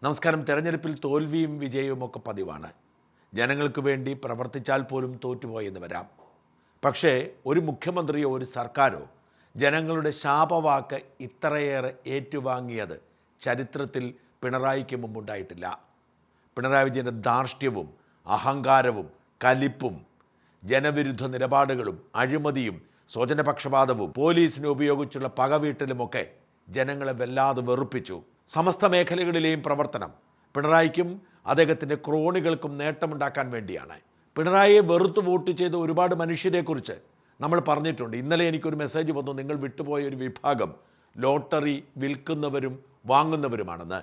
നമസ്കാരം. തെരഞ്ഞെടുപ്പിൽ തോൽവിയും വിജയവും ഒക്കെ പതിവാണ്. ജനങ്ങൾക്ക് വേണ്ടി പ്രവർത്തിച്ചാൽ പോലും തോറ്റുപോയെന്ന് വരാം. പക്ഷേ ഒരു മുഖ്യമന്ത്രിയോ ഒരു സർക്കാരോ ജനങ്ങളുടെ ശാപവാക്ക് ഇത്രയേറെ ഏറ്റുവാങ്ങിയത് ചരിത്രത്തിൽ പിണറായിക്ക് മുമ്പുണ്ടായിട്ടില്ല. പിണറായി വിജയൻ്റെ ധാർഷ്ട്യവും അഹങ്കാരവും കലിപ്പും ജനവിരുദ്ധ നിലപാടുകളും അഴിമതിയും സ്വജനപക്ഷപാതവും പോലീസിനെ ഉപയോഗിച്ചുള്ള പകവീട്ടലുമൊക്കെ ജനങ്ങളെ വല്ലാതെ വെറുപ്പിച്ചു. സമസ്ത മേഖലകളിലെയും പ്രവർത്തനം പിണറായിക്കും അദ്ദേഹത്തിൻ്റെ ക്രോണികൾക്കും നേട്ടമുണ്ടാക്കാൻ വേണ്ടിയാണ്. പിണറായിയെ വെറുത്ത് വോട്ട് ചെയ്ത ഒരുപാട് മനുഷ്യരെക്കുറിച്ച് നമ്മൾ പറഞ്ഞിട്ടുണ്ട്. ഇന്നലെ എനിക്കൊരു മെസ്സേജ് വന്നു, നിങ്ങൾ വിട്ടുപോയ ഒരു വിഭാഗം ലോട്ടറി വിൽക്കുന്നവരും വാങ്ങുന്നവരുമാണെന്ന്.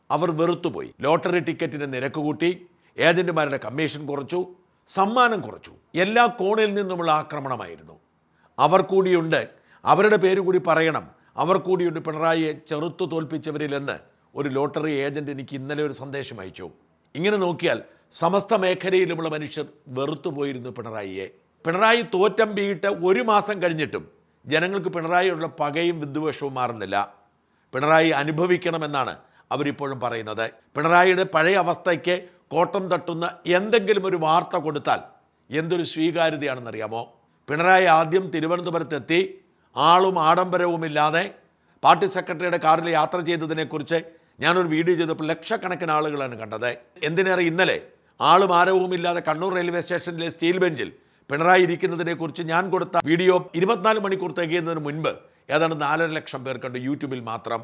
അവർ വെറുത്തുപോയി. ലോട്ടറി ടിക്കറ്റിന് നിരക്ക് കൂട്ടി, ഏജൻറ്റുമാരുടെ കമ്മീഷൻ കുറച്ചു, സമ്മാനം കുറച്ചു. എല്ലാ കോണിൽ നിന്നുമുള്ള ആക്രമണമായിരുന്നു. അവർ കൂടിയുണ്ട്, അവരുടെ പേര് കൂടി പറയണം, അവർ കൂടിയുണ്ട് പിണറായിയെ ചെറുത്തു തോൽപ്പിച്ചവരിലെന്ന് ഒരു ലോട്ടറി ഏജൻറ്റ് എനിക്ക് ഇന്നലെ ഒരു സന്ദേശം അയച്ചു. ഇങ്ങനെ നോക്കിയാൽ സമസ്ത മേഖലയിലുമുള്ള മനുഷ്യർ വെറുത്തുപോയിരുന്നു പിണറായിയെ. പിണറായി തോറ്റമ്പിയിട്ട് ഒരു മാസം കഴിഞ്ഞിട്ടും ജനങ്ങൾക്ക് പിണറായിയുള്ള പകയും വിദ്വേഷവും മാറുന്നില്ല. പിണറായി അനുഭവിക്കണമെന്നാണ് അവരിപ്പോഴും പറയുന്നത്. പിണറായിയുടെ പഴയ അവസ്ഥയ്ക്ക് കോട്ടം തട്ടുന്ന എന്തെങ്കിലും ഒരു വാർത്ത കൊടുത്താൽ എന്തൊരു സ്വീകാര്യതയാണെന്നറിയാമോ? പിണറായി ആദ്യം തിരുവനന്തപുരത്തെത്തി ആളും ആഡംബരവുമില്ലാതെ പാർട്ടി സെക്രട്ടറിയുടെ കാറിൽ യാത്ര ചെയ്തതിനെക്കുറിച്ച് ഞാനൊരു വീഡിയോ ചെയ്തപ്പോൾ ലക്ഷക്കണക്കിന് ആളുകളാണ് കണ്ടത്. എന്തിനേറെ ഇന്നലെ ആളും ആരവുമില്ലാതെ കണ്ണൂർ റെയിൽവേ സ്റ്റേഷനിലെ സ്റ്റീൽ ബെഞ്ചിൽ പിണറായി ഇരിക്കുന്നതിനെക്കുറിച്ച് ഞാൻ കൊടുത്ത വീഡിയോ 24 മണിക്കൂർ തികയുന്നതിന് മുൻപ് ഏതാണ്ട് 4.5 ലക്ഷം പേർ കണ്ടു. യൂട്യൂബിൽ മാത്രം.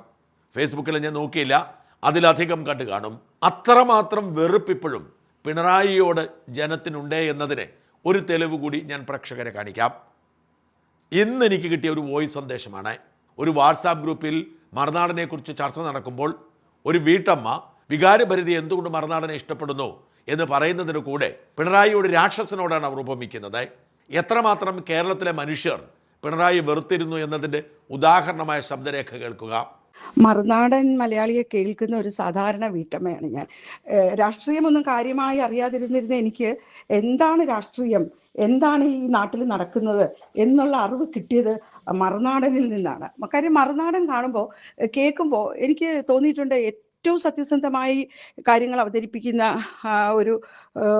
ഫേസ്ബുക്കിൽ ഞാൻ നോക്കിയില്ല, അതിലധികം കണ്ടു കാണും. അത്രമാത്രം വെറുപ്പിപ്പോഴും പിണറായിയോട് ജനത്തിനുണ്ടേ എന്നതിന് ഒരു തെളിവ് കൂടി ഞാൻ പ്രേക്ഷകരെ കാണിക്കാം. ഇന്ന് എനിക്ക് കിട്ടിയ ഒരു വോയിസ് സന്ദേശമാണ്. ഒരു വാട്സാപ്പ് ഗ്രൂപ്പിൽ മറുനാടനെക്കുറിച്ച് ചർച്ച നടക്കുമ്പോൾ ഒരു വീട്ടമ്മ വികാരഭരിതി എന്തുകൊണ്ട് മറുനാടനെ ഇഷ്ടപ്പെടുന്നു എന്ന് പറയുന്നതിന് കൂടെ പിണറായിയോട് രാക്ഷസനോടാണ് അവർ ഉപമിക്കുന്നത്. എത്രമാത്രം കേരളത്തിലെ മനുഷ്യർ പിണറായി വെറുത്തിരുന്നു എന്നതിൻ്റെ ഉദാഹരണമായ ശബ്ദരേഖ കേൾക്കുക. മറുനാടൻ മലയാളിയെ കേൾക്കുന്ന ഒരു സാധാരണ വീട്ടമ്മയാണ് ഞാൻ. രാഷ്ട്രീയമൊന്നും കാര്യമായി അറിയാതിരുന്നിരുന്ന എനിക്ക് എന്താണ് രാഷ്ട്രീയം, എന്താണ് ഈ നാട്ടിൽ നടക്കുന്നത് എന്നുള്ള അറിവ് കിട്ടിയത് മറുനാടനിൽ നിന്നാണ്. കാര്യം മറുനാടൻ കാണുമ്പോൾ കേൾക്കുമ്പോൾ എനിക്ക് തോന്നിയിട്ടുണ്ട് ഏറ്റവും സത്യസന്ധമായി കാര്യങ്ങൾ അവതരിപ്പിക്കുന്ന ഒരു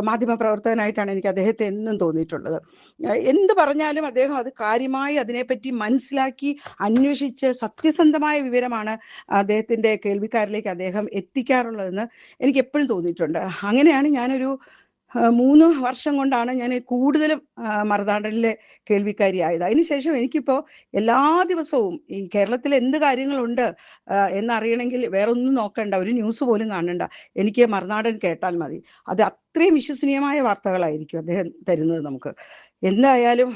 മാധ്യമ പ്രവർത്തകനായിട്ടാണ് എനിക്ക് അദ്ദേഹത്തെ എന്നും തോന്നിയിട്ടുള്ളത്. എന്ത് പറഞ്ഞാലും അദ്ദേഹം അത് കാര്യമായി അതിനെപ്പറ്റി മനസ്സിലാക്കി അന്വേഷിച്ച് സത്യസന്ധമായ വിവരമാണ് അദ്ദേഹത്തിൻ്റെ കേൾവിക്കാരിലേക്ക് അദ്ദേഹം എത്തിക്കാറുള്ളതെന്ന് എനിക്ക് എപ്പോഴും തോന്നിയിട്ടുണ്ട്. അങ്ങനെയാണ് ഞാനൊരു 3 വർഷം കൊണ്ടാണ് ഞാൻ കൂടുതലും മറുനാടനിലെ കേൾവിക്കാരിയായത്. അതിനുശേഷം എനിക്കിപ്പോൾ എല്ലാ ദിവസവും ഈ കേരളത്തിൽ എന്ത് കാര്യങ്ങളുണ്ട് എന്നറിയണമെങ്കിൽ വേറൊന്നും നോക്കണ്ട, ഒരു ന്യൂസ് പോലും കാണണ്ട, എനിക്ക് മറുനാടൻ കേട്ടാൽ മതി. അത് അത്രയും വിശ്വസനീയമായ വാർത്തകളായിരിക്കും അദ്ദേഹം തരുന്നത് നമുക്ക്. എന്തായാലും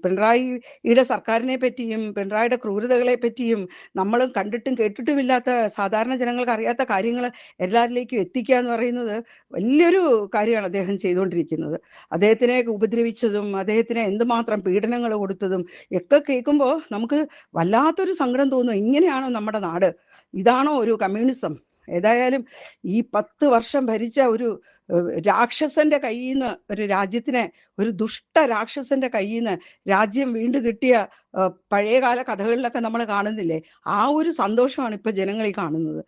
പിണറായിയുടെ സർക്കാരിനെ പറ്റിയും പിണറായിയുടെ ക്രൂരതകളെ പറ്റിയും നമ്മളും കണ്ടിട്ടും കേട്ടിട്ടുമില്ലാത്ത സാധാരണ ജനങ്ങൾക്ക് അറിയാത്ത കാര്യങ്ങൾ എല്ലാവരിലേക്കും എത്തിക്കുക എന്ന് പറയുന്നത് വലിയൊരു കാര്യമാണ് അദ്ദേഹം ചെയ്തുകൊണ്ടിരിക്കുന്നത്. അദ്ദേഹത്തിനെ ഉപദ്രവിച്ചതും അദ്ദേഹത്തിന് എന്തുമാത്രം പീഡനങ്ങൾ കൊടുത്തതും ഒക്കെ കേൾക്കുമ്പോൾ നമുക്ക് വല്ലാത്തൊരു സങ്കടം തോന്നും. ഇങ്ങനെയാണോ നമ്മുടെ നാട്? ഇതാണോ ഒരു കമ്മ്യൂണിസം? ഏതായാലും ഈ 10 വർഷം ഭരിച്ച ഒരു രാക്ഷസന്റെ കയ്യിൽ നിന്ന് ഒരു രാജ്യത്തിനെ, ഒരു ദുഷ്ട രാക്ഷസന്റെ കയ്യിൽ നിന്ന് രാജ്യം വീണ്ടും കിട്ടിയ പഴയകാല കഥകളിലൊക്കെ നമ്മൾ കാണുന്നില്ലേ, ആ ഒരു സന്തോഷമാണ് ഇപ്പൊ ജനങ്ങളിൽ കാണുന്നത്.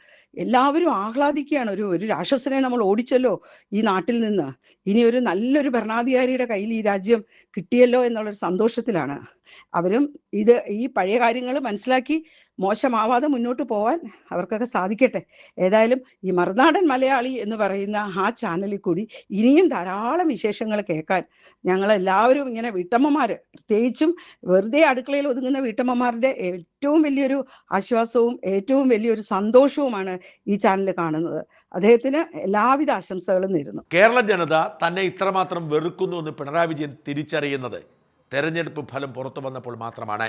എല്ലാവരും ആഹ്ലാദിക്കുകയാണ്. ഒരു രാക്ഷസനെ നമ്മൾ ഓടിച്ചല്ലോ ഈ നാട്ടിൽ നിന്ന്, ഇനി ഒരു നല്ലൊരു ഭരണാധികാരിയുടെ കയ്യിൽ ഈ രാജ്യം കിട്ടിയല്ലോ എന്നുള്ളൊരു സന്തോഷത്തിലാണ് അവരും. ഈ പഴയ കാര്യങ്ങൾ മനസ്സിലാക്കി മോശമാവാതെ മുന്നോട്ട് പോവാൻ അവർക്കൊക്കെ സാധിക്കട്ടെ. ഏതായാലും ഈ മറുനാടൻ മലയാളി എന്ന് പറയുന്ന ആ ചാനലിൽ കൂടി ഇനിയും ധാരാളം വിശേഷങ്ങൾ കേൾക്കാൻ ഞങ്ങളെല്ലാവരും ഇങ്ങനെ വീട്ടമ്മമാർ, പ്രത്യേകിച്ചും വെറുതെ അടുക്കളയിൽ ഒതുങ്ങുന്ന വീട്ടമ്മമാരുടെ ഏറ്റവും വലിയൊരു ആശ്വാസവും ഏറ്റവും വലിയൊരു സന്തോഷവുമാണ് ഈ ചാനൽ കാണുന്നത്. അദ്ദേഹത്തിന് എല്ലാവിധ ആശംസകളും നേരുന്നു. കേരള ജനത തന്നെ ഇത്രമാത്രം വെറുക്കുന്നു എന്ന് പിണറായി വിജയൻ തിരിച്ചറിയുന്നത് തെരഞ്ഞെടുപ്പ് ഫലം പുറത്തു വന്നപ്പോൾ മാത്രമാണ്.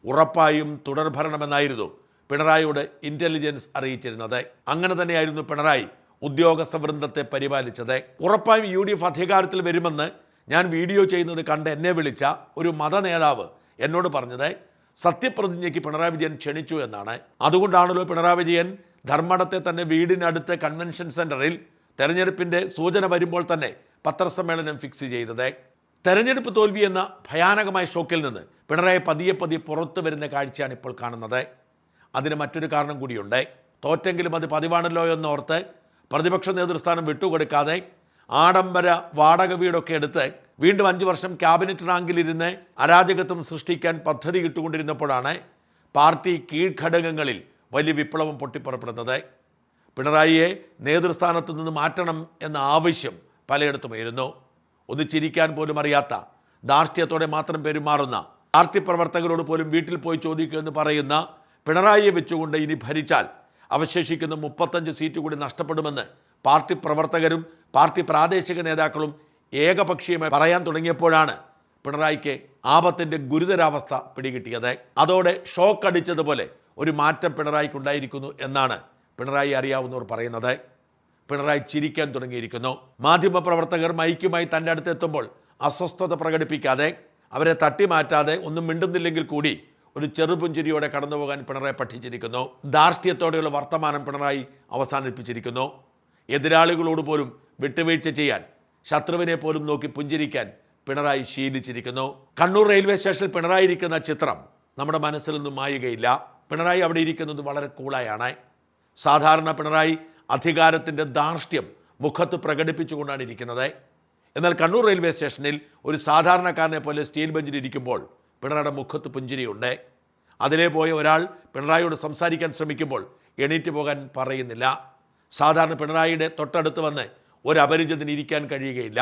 ഉറപ്പായും തുടർഭരണമെന്നായിരുന്നു പിണറായിയോട് ഇൻ്റലിജൻസ് അറിയിച്ചിരുന്നത്. അങ്ങനെ തന്നെയായിരുന്നു പിണറായി ഉദ്യോഗസ്ഥ വൃന്ദത്തെ പരിപാലിച്ചത്. ഉറപ്പായും UDF അധികാരത്തിൽ വരുമെന്ന് ഞാൻ വീഡിയോ ചെയ്യുന്നത് കണ്ട് എന്നെ വിളിച്ച ഒരു മത നേതാവ് എന്നോട് പറഞ്ഞത് സത്യപ്രതിജ്ഞയ്ക്ക് പിണറായി വിജയൻ ക്ഷണിച്ചു എന്നാണ്. അതുകൊണ്ടാണല്ലോ പിണറായി വിജയൻ ധർമ്മടത്തെ തന്നെ വീടിനടുത്ത് കൺവെൻഷൻ സെൻറ്ററിൽ തെരഞ്ഞെടുപ്പിൻ്റെ സൂചന വരുമ്പോൾ തന്നെ പത്രസമ്മേളനം ഫിക്സ് ചെയ്തത്. തെരഞ്ഞെടുപ്പ് തോൽവി എന്ന ഭയാനകമായ ഷോക്കിൽ നിന്ന് പിണറായി പതിയെ പുറത്തു വരുന്ന കാഴ്ചയാണ് ഇപ്പോൾ കാണുന്നത്. അതിന് മറ്റൊരു കാരണം കൂടിയുണ്ട്. തോറ്റെങ്കിലും അത് പതിവാണല്ലോ എന്നോർത്ത് പ്രതിപക്ഷ നേതൃസ്ഥാനം വിട്ടുകൊടുക്കാതെ ആഡംബര വാടക വീടൊക്കെ എടുത്ത് വീണ്ടും 5 വർഷം ക്യാബിനറ്റ് റാങ്കിലിരുന്ന് അരാജകത്വം സൃഷ്ടിക്കാൻ പദ്ധതി ഇട്ടുകൊണ്ടിരുന്നപ്പോഴാണ് പാർട്ടി കീഴ്ഘടകങ്ങളിൽ വലിയ വിപ്ലവം പൊട്ടിപ്പുറപ്പെടുന്നത്. പിണറായിയെ നേതൃസ്ഥാനത്തു നിന്ന് മാറ്റണം എന്ന ആവശ്യം പലയിടത്തും ഉയരുന്നു. ഒന്ന് ചിരിക്കാൻ പോലും അറിയാത്ത, ധാർഷ്ട്യത്തോടെ മാത്രം പെരുമാറുന്ന, പാർട്ടി പ്രവർത്തകരോട് പോലും വീട്ടിൽ പോയി ചോദിക്കുമെന്ന് പറയുന്ന പിണറായിയെ വെച്ചുകൊണ്ട് ഇനി ഭരിച്ചാൽ അവശേഷിക്കുന്ന 35 സീറ്റ് കൂടി നഷ്ടപ്പെടുമെന്ന് പാർട്ടി പ്രവർത്തകരും പാർട്ടി പ്രാദേശിക നേതാക്കളും ഏകപക്ഷീയമായി പറയാൻ തുടങ്ങിയപ്പോഴാണ് പിണറായിക്ക് ആപത്തിൻ്റെ ഗുരുതരാവസ്ഥ പിടികിട്ടിയത്. അതോടെ ഷോക്ക് അടിച്ചതുപോലെ ഒരു മാറ്റം പിണറായിക്കുണ്ടായിരിക്കുന്നു എന്നാണ് പിണറായി അറിയാവുന്നവർ പറയുന്നത്. പിണറായി ചിരിക്കാൻ തുടങ്ങിയിരിക്കുന്നു. മാധ്യമപ്രവർത്തകർ മൈക്കുമായി തൻ്റെ അടുത്തെത്തുമ്പോൾ അസ്വസ്ഥത പ്രകടിപ്പിക്കാതെ, അവരെ തട്ടിമാറ്റാതെ, ഒന്നും മിണ്ടുന്നില്ലെങ്കിൽ കൂടി ഒരു ചെറുപുഞ്ചിരിയോടെ കടന്നുപോകാൻ പിണറായി പഠിച്ചിരിക്കുന്നു. ധാർഷ്ട്യത്തോടെയുള്ള വർത്തമാനം പിണറായി അവസാനിപ്പിച്ചിരിക്കുന്നു. എതിരാളികളോട് പോലും വിട്ടുവീഴ്ച ചെയ്യാൻ, ശത്രുവിനെ പോലും നോക്കി പുഞ്ചിരിക്കാൻ പിണറായി ശീലിച്ചിരിക്കുന്നു. കണ്ണൂർ റെയിൽവേ സ്റ്റേഷനിൽ പിണറായി ഇരിക്കുന്ന ചിത്രം നമ്മുടെ മനസ്സിൽ നിന്നും മായുകയില്ല. പിണറായി അവിടെ ഇരിക്കുന്നത് വളരെ കൂളായാണ്. സാധാരണ പിണറായി അധികാരത്തിൻ്റെ ധാർഷ്ട്യം മുഖത്ത് പ്രകടിപ്പിച്ചുകൊണ്ടാണ് ഇരിക്കുന്നത്. എന്നാൽ കണ്ണൂർ റെയിൽവേ സ്റ്റേഷനിൽ ഒരു സാധാരണക്കാരനെ പോലെ സ്റ്റീൽ ബെഞ്ചിൽ ഇരിക്കുമ്പോൾ പിണറായിയുടെ മുഖത്ത് പുഞ്ചിരിയുണ്ട്. അതിലേ പോയ ഒരാൾ പിണറായിയോട് സംസാരിക്കാൻ ശ്രമിക്കുമ്പോൾ എണീറ്റ് പോകാൻ പറയുന്നില്ല. സാധാരണ പിണറായിയുടെ തൊട്ടടുത്ത് വന്ന് ഒരു അപരിചിതന് ഇരിക്കാൻ കഴിയുകയില്ല.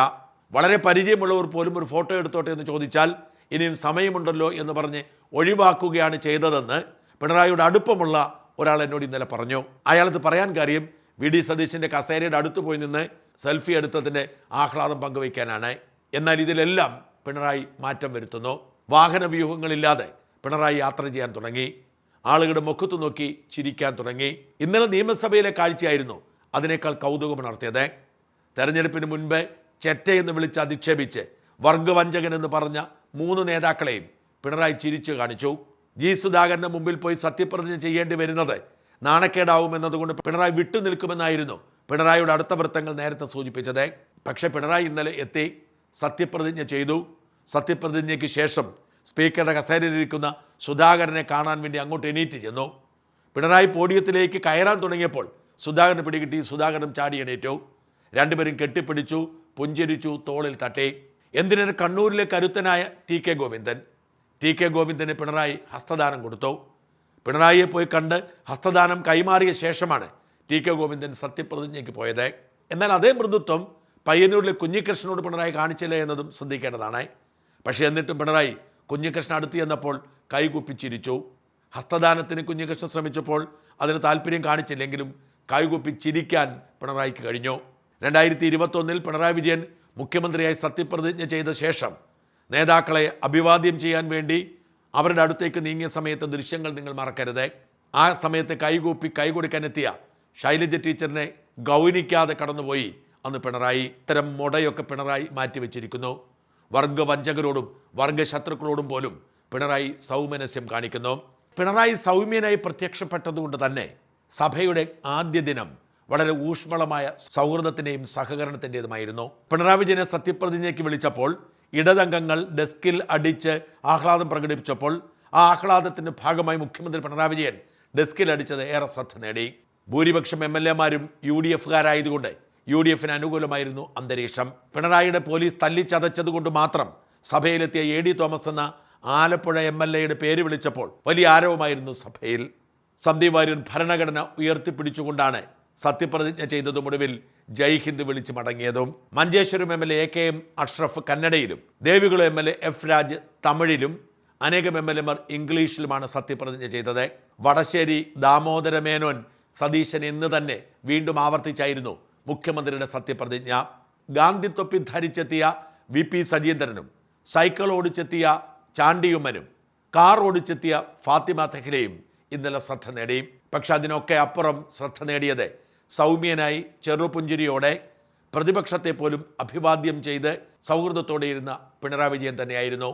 വളരെ പരിചയമുള്ളവർ പോലും ഒരു ഫോട്ടോ എടുത്തോട്ടെ എന്ന് ചോദിച്ചാൽ ഇനിയും സമയമുണ്ടല്ലോ എന്ന് പറഞ്ഞ് ഒഴിവാക്കുകയാണ് ചെയ്തതെന്ന് പിണറായിയുടെ അടുപ്പമുള്ള ഒരാൾ എന്നോട് ഇന്നലെ പറഞ്ഞു. അയാളത് പറയാൻ കാര്യം വി.ഡി. സതീശൻ്റെ കസേരയുടെ അടുത്ത് പോയി നിന്ന് സെൽഫി എടുത്തതിൻ്റെ ആഹ്ലാദം പങ്കുവയ്ക്കാനാണ്. എന്നാൽ ഇതിലെല്ലാം പിണറായി മാറ്റം വരുത്തുന്നു. വാഹന വ്യൂഹങ്ങളില്ലാതെ പിണറായി യാത്ര ചെയ്യാൻ തുടങ്ങി. ആളുകളുടെ മുഖത്ത് നോക്കി ചിരിക്കാൻ തുടങ്ങി. ഇന്നലെ നിയമസഭയിലെ കാഴ്ചയായിരുന്നു അതിനേക്കാൾ കൗതുകമുണർത്തിയത്. തെരഞ്ഞെടുപ്പിന് മുൻപ് ചെറ്റയെന്ന് വിളിച്ച് അധിക്ഷേപിച്ച് വർഗവഞ്ചകൻ എന്ന് പറഞ്ഞ 3 നേതാക്കളെയും പിണറായി ചിരിച്ചു കാണിച്ചു. ജി സുധാകരൻ്റെ മുമ്പിൽ പോയി സത്യപ്രതിജ്ഞ ചെയ്യേണ്ടി വരുന്നത് നാണക്കേടാവുമെന്നതുകൊണ്ട് പിണറായി വിട്ടുനിൽക്കുമെന്നായിരുന്നു പിണറായിയുടെ അടുത്ത വൃത്തങ്ങൾ നേരത്തെ സൂചിപ്പിച്ചത്. പക്ഷേ പിണറായി ഇന്നലെ എത്തി, സത്യപ്രതിജ്ഞ ചെയ്തു. സത്യപ്രതിജ്ഞയ്ക്ക് ശേഷം സ്പീക്കറുടെ കസേരയിലിരിക്കുന്ന സുധാകരനെ കാണാൻ വേണ്ടി അങ്ങോട്ട് എണീറ്റ് ചെന്നു. പിണറായി പോഡിയത്തിലേക്ക് കയറാൻ തുടങ്ങിയപ്പോൾ സുധാകരന് പിടികിട്ടി. സുധാകരൻ ചാടി എണീറ്റു. രണ്ടുപേരും കെട്ടിപ്പിടിച്ചു, പുഞ്ചിരിച്ചു, തോളിൽ തട്ടി. എന്തിനേറെ കണ്ണൂരിലെ കരുത്തനായ ടി കെ ഗോവിന്ദന് പിണറായി ഹസ്തദാനം കൊടുത്തു. പിണറായിയെ പോയി കണ്ട് ഹസ്തദാനം കൈമാറിയ ശേഷമാണ് ടി കെ ഗോവിന്ദൻ സത്യപ്രതിജ്ഞയ്ക്ക് പോയത്. എന്നാൽ അതേ മൃദുത്വം പയ്യന്നൂരിലെ കുഞ്ഞികൃഷ്ണനോട് പിണറായി കാണിച്ചില്ല എന്നതും ശ്രദ്ധിക്കേണ്ടതാണ്. പക്ഷേ എന്നിട്ടും പിണറായി കുഞ്ഞികൃഷ്ണൻ അടുത്ത് ചെന്നപ്പോൾ കൈകുപ്പിച്ചിരിച്ചു. ഹസ്തദാനത്തിന് കുഞ്ഞികൃഷ്ണൻ ശ്രമിച്ചപ്പോൾ അതിന് താല്പര്യം കാണിച്ചില്ലെങ്കിലും കൈകുപ്പിച്ചിരിക്കാൻ പിണറായിക്ക് കഴിഞ്ഞു. 2021 പിണറായി വിജയൻ മുഖ്യമന്ത്രിയായി സത്യപ്രതിജ്ഞ ചെയ്ത ശേഷം നേതാക്കളെ അഭിവാദ്യം ചെയ്യാൻ വേണ്ടി അവരുടെ അടുത്തേക്ക് നീങ്ങിയ സമയത്ത് ദൃശ്യങ്ങൾ നിങ്ങൾ മറക്കരുത്. ആ സമയത്ത് കൈകൂപ്പി കൈകൊടുക്കാനെത്തിയ ശൈലജ ടീച്ചറിനെ ഗൗനിക്കാതെ കടന്നുപോയി അന്ന് പിണറായി. ഇത്തരം മുടയൊക്കെ പിണറായി മാറ്റിവെച്ചിരിക്കുന്നു. വർഗവഞ്ചകരോടും വർഗശത്രുക്കളോടും പോലും പിണറായി സൗമനസ്യം കാണിക്കുന്നു. പിണറായി സൗമ്യനായി പ്രത്യക്ഷപ്പെട്ടതുകൊണ്ട് തന്നെ സഭയുടെ ആദ്യ ദിനം വളരെ ഊഷ്മളമായ സൗഹൃദത്തിൻ്റെയും സഹകരണത്തിൻ്റെതുമായിരുന്നു. പിണറായി വിജയനെ സത്യപ്രതിജ്ഞയ്ക്ക് വിളിച്ചപ്പോൾ ഇടതംഗങ്ങൾ ഡെസ്കിൽ അടിച്ച് ആഹ്ലാദം പ്രകടിപ്പിച്ചപ്പോൾ ആ ആഹ്ലാദത്തിൻ്റെ ഭാഗമായി മുഖ്യമന്ത്രി പിണറായി വിജയൻ ഡെസ്കിൽ അടിച്ചത് ഏറെ ശ്രദ്ധ നേടി. ഭൂരിപക്ഷം MLA-മാരും UDF-കാരായതുകൊണ്ട് UDF-ന് അനുകൂലമായിരുന്നു അന്തരീക്ഷം. പിണറായിയുടെ പോലീസ് തല്ലിച്ചതച്ചതുകൊണ്ട് മാത്രം സഭയിലെത്തിയ AD തോമസ് എന്ന ആലപ്പുഴ MLA-യുടെ പേര് വിളിച്ചപ്പോൾ വലിയ ആരവമായിരുന്നു സഭയിൽ. സന്ദീപ് വാര്യർ ഭരണഘടന ഉയർത്തിപ്പിടിച്ചുകൊണ്ടാണ് സത്യപ്രതിജ്ഞ ചെയ്തതും ഒടുവിൽ ജയ് ഹിന്ദ് വിളിച്ച് മടങ്ങിയതും. Manjeshwaram MLA AK Ashraf കന്നഡയിലും, Devikulam MLA F Raj തമിഴിലും, അനേകം MLA-മാർ ഇംഗ്ലീഷിലുമാണ് സത്യപ്രതിജ്ഞ ചെയ്തത്. വടശ്ശേരി ദാമോദര മേനോൻ സതീശൻ എന്ന് തന്നെ വീണ്ടും ആവർത്തിച്ചായിരുന്നു മുഖ്യമന്ത്രിയുടെ സത്യപ്രതിജ്ഞ. ഗാന്ധി തൊപ്പി ധരിച്ചെത്തിയ VP സജീന്ദ്രനും സൈക്കിൾ ഓടിച്ചെത്തിയ ചാണ്ടിയുമ്മനും കാർ ഓടിച്ചെത്തിയ ഫാത്തിമ തെഹ്ലയും ഇന്നലെ ശ്രദ്ധ നേടി. പക്ഷെ അതിനൊക്കെ അപ്പുറം ശ്രദ്ധ നേടിയത് സൗമ്യനായി ചെറുപുഞ്ചിരിയോടെ പ്രതിപക്ഷത്തെ പോലും അഭിവാദ്യം ചെയ്ത് സൗഹൃദത്തോടെ ഇരുന്ന പിണറായി വിജയൻ തന്നെയായിരുന്നു.